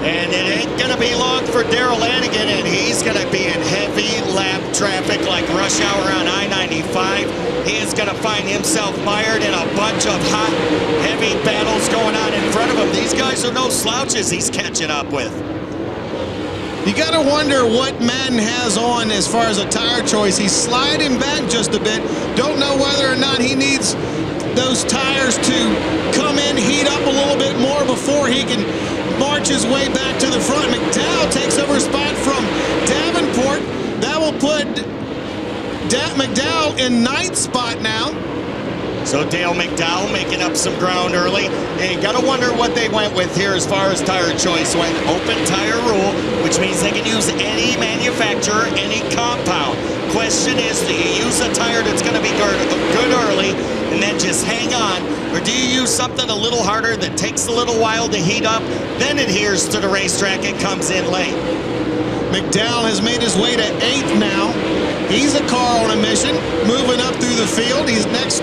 And it ain't gonna be long for Darrell Lanigan, and he's gonna be in heavy lap traffic like rush hour on I-95. He is gonna find himself mired in a bunch of hot, heavy battles going on in front of him. These guys are no slouches he's catching up with. You gotta wonder what Madden has on as far as a tire choice. He's sliding back just a bit. Don't know whether or not he needs those tires to come in, heat up a little bit more before he can march his way back to the front. McDowell takes over a spot from Davenport. That will put McDowell in ninth spot now. So Dale McDowell making up some ground early. And you gotta wonder what they went with here as far as tire choice. Went open tire rule, which means they can use any manufacturer, any compound. Question is, do you use a tire that's gonna be good early and then just hang on? Or do you use something a little harder that takes a little while to heat up, then adheres to the racetrack and comes in late? McDowell has made his way to 8th now. He's a car on a mission, moving up through the field. He's next.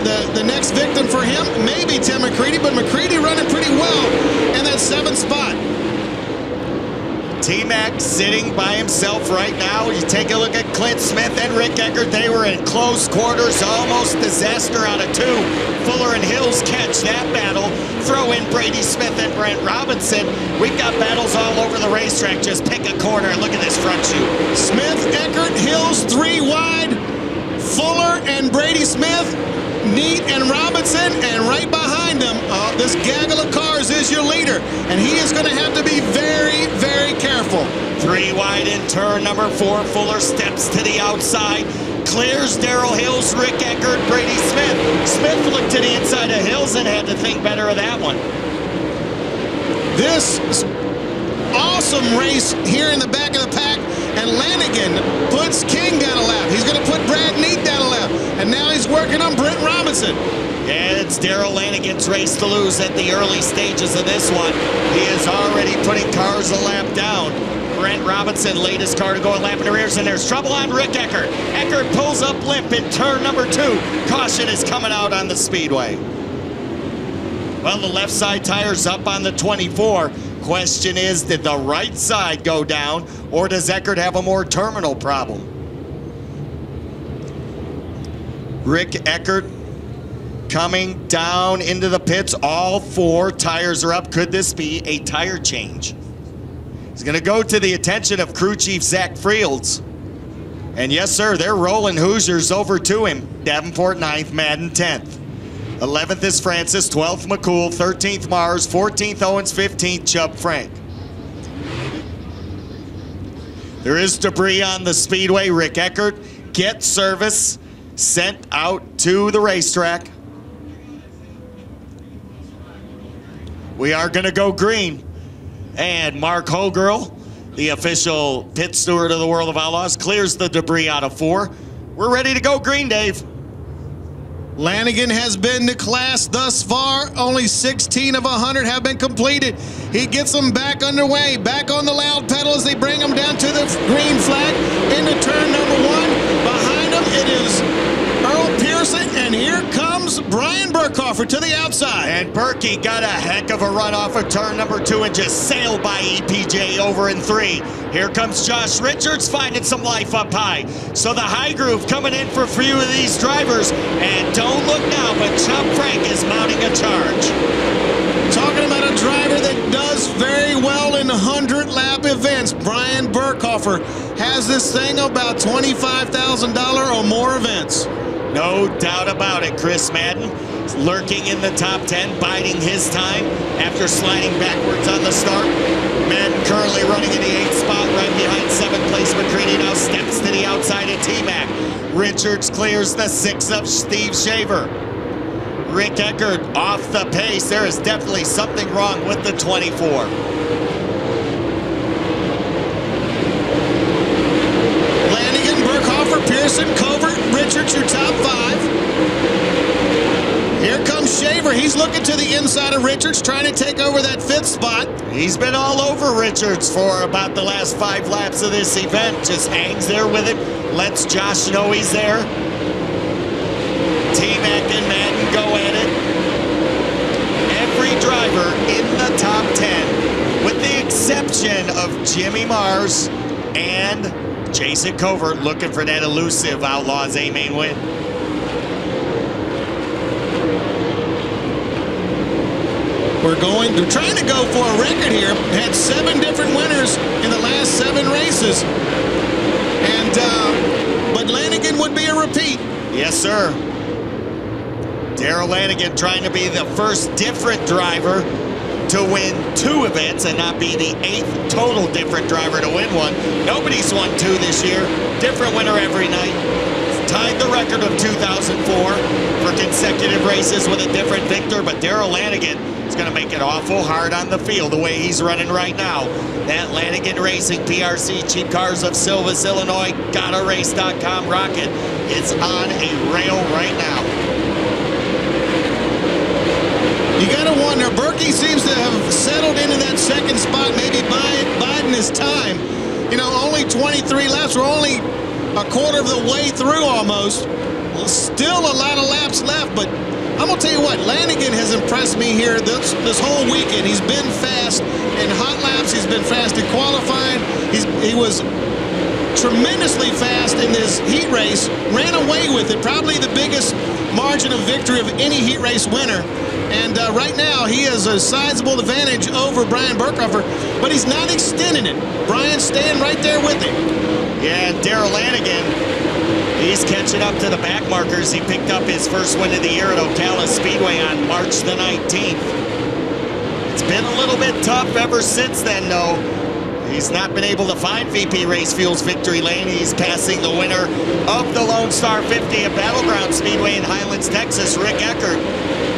The next victim for him, maybe Tim McCready, but McCready running pretty well in that 7th spot. T-Mac sitting by himself right now. You take a look at Clint Smith and Rick Eckert. They were in close quarters, almost disaster out of 2. Fuller and Hills catch that battle. Throw in Brady Smith and Brent Robinson. We've got battles all over the racetrack. Just pick a corner and look at this front chute. Smith, Eckert, Hills, 3 wide. Fuller and Brady Smith, Neat and Robinson, and right behind them, this gaggle of cars is your leader, and he is going to have to be very, very careful. 3 wide in turn number 4. Fuller steps to the outside, clears Darrell Hills, Rick Eckert, Brady Smith. Smith looked to the inside of Hills and had to think better of that one. This awesome race here in the back of the pack, and Lanigan puts King down a lap. He's going to put Brad Neat down a lap, and now he's working on Brent Robinson. Yeah, it's Darrell Lanigan's race to lose at the early stages of this one. He is already putting cars a lap down. Brent Robinson, latest car to go a lap in the rears, and there's trouble on Rick Eckert. Eckert pulls up limp in turn number 2. Caution is coming out on the speedway. Well, the left side tire's up on the 24. Question is, did the right side go down, or does Eckert have a more terminal problem? Rick Eckert coming down into the pits. All 4 tires are up. Could this be a tire change? He's going to go to the attention of crew chief Zach Fields. And yes, sir, they're rolling Hoosiers over to him. Davenport 9th, Madden 10th. 11th is Francis, 12th McCool, 13th Mars, 14th Owens, 15th Chubb Frank. There is debris on the speedway. Rick Eckert gets service, sent out to the racetrack. We are going to go green. And Mark Hogerl, the official pit steward of the World of Outlaws, clears the debris out of 4. We're ready to go green, Dave. Lanigan has been to class thus far. Only 16 of 100 have been completed. He gets them back underway, back on the loud pedal as they bring them down to the green flag into turn number 1. Behind him, it is Earl Pearson, and here comes Brian Burkhofer to the outside. And Berkey got a heck of a run off of turn number 2 and just sailed by EPJ over in 3. Here comes Josh Richards finding some life up high. So the high groove coming in for a few of these drivers. And don't look now, but Chubb Frank is mounting a charge. Talking about a driver that does very well in 100-lap events. Brian Burkhofer has this thing about $25,000 or more events. No doubt about it. Chris Madden lurking in the top 10, biding his time after sliding backwards on the start. Madden currently running in the 8th spot, right behind 7th place McCready. Now steps to the outside of T-Mac. Richards clears the 6 of Steve Shaver. Rick Eckert off the pace. There is definitely something wrong with the 24. Lanigan, Burkhofer, Pearson, Covert, Richards, your top 5. Here comes Shaver. He's looking to the inside of Richards, trying to take over that 5th spot. He's been all over Richards for about the last 5 laps of this event. Just hangs there with it, lets Josh know he's there. T-Mac and Madden go at it. Every driver in the top 10, with the of Jimmy Mars and Jason Covert looking for that elusive Outlaws A-main win. We're trying to go for a record here. Had 7 different winners in the last 7 races. And, but Lanigan would be a repeat. Yes, sir. Darrell Lanigan trying to be the first different driver to win 2 events and not be the 8th total different driver to win one. Nobody's won 2 this year. Different winner every night. Tied the record of 2004 for consecutive races with a different victor, but Darrell Lanigan is going to make it awful hard on the field the way he's running right now. That Lanigan Racing PRC Cheap Cars of Silvis, Illinois, GottaRace.com rocket is on a rail right now. You got to wonder, Berkey seems to have settled into that second spot, maybe biding his time. You know, only 23 laps. We're only a quarter of the way through almost. Still a lot of laps left, but I'm going to tell you what, Lanigan has impressed me here this whole weekend. He's been fast in hot laps. He's been fast in qualifying. He was tremendously fast in this heat race. Ran away with it. Probably the biggest margin of victory of any heat race winner. And right now, he has a sizable advantage over Brian Burkhofer, but he's not extending it. Brian's staying right there with him. Yeah, Darrell Lanigan, he's catching up to the back markers. He picked up his first win of the year at Ocala Speedway on March the 19th. It's been a little bit tough ever since then, though. He's not been able to find VP Race Fuel's victory lane. He's passing the winner of the Lone Star 50 at Battleground Speedway in Highlands, Texas, Rick Eckert.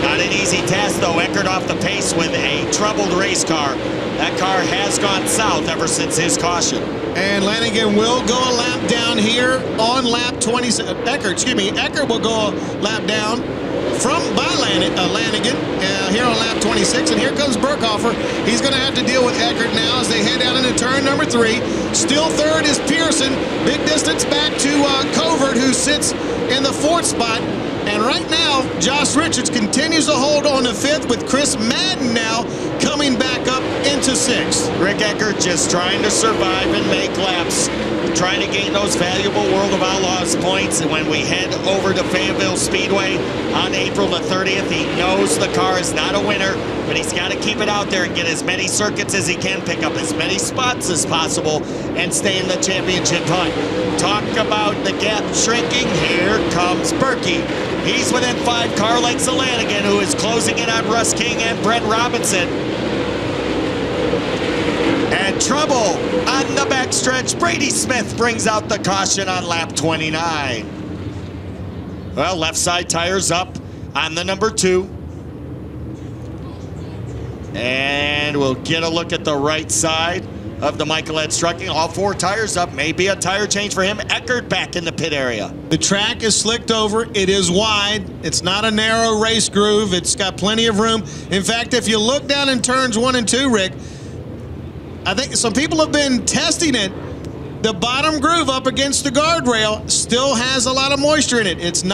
Not an easy task, though. Eckert off the pace with a troubled race car. That car has gone south ever since his caution. And Lanigan will go a lap down here on lap 27. Eckert will go a lap down by Lanigan here on lap 26. And here comes Burkhofer. He's going to have to deal with Eckert now as they head down into turn number 3. Still third is Pearson. Big distance back to Covert, who sits in the 4th spot. And right now, Josh Richards continues to hold on to 5th with Chris Madden now coming back up into 6th. Rick Eckert just trying to survive and make laps, trying to gain those valuable World of Outlaws points. And when we head over to Fayetteville Speedway on April the 30th, he knows the car is not a winner, but he's got to keep it out there and get as many circuits as he can, pick up as many spots as possible, and stay in the championship hunt. Talk about the gap shrinking. Here comes Berkey. He's within 5 car lengths of Lanigan, who is closing in on Russ King and Brent Robinson. And trouble on the backstretch. Brady Smith brings out the caution on lap 29. Well, left side tires up on the number 2. And we'll get a look at the right side of the Michaelette Trucking. All 4 tires up. Maybe a tire change for him. Eckert back in the pit area. The track is slicked over. It is wide. It's not a narrow race groove. It's got plenty of room. In fact, if you look down in turns 1 and 2, Rick, I think some people have been testing it. The bottom groove up against the guardrail still has a lot of moisture in it. It's not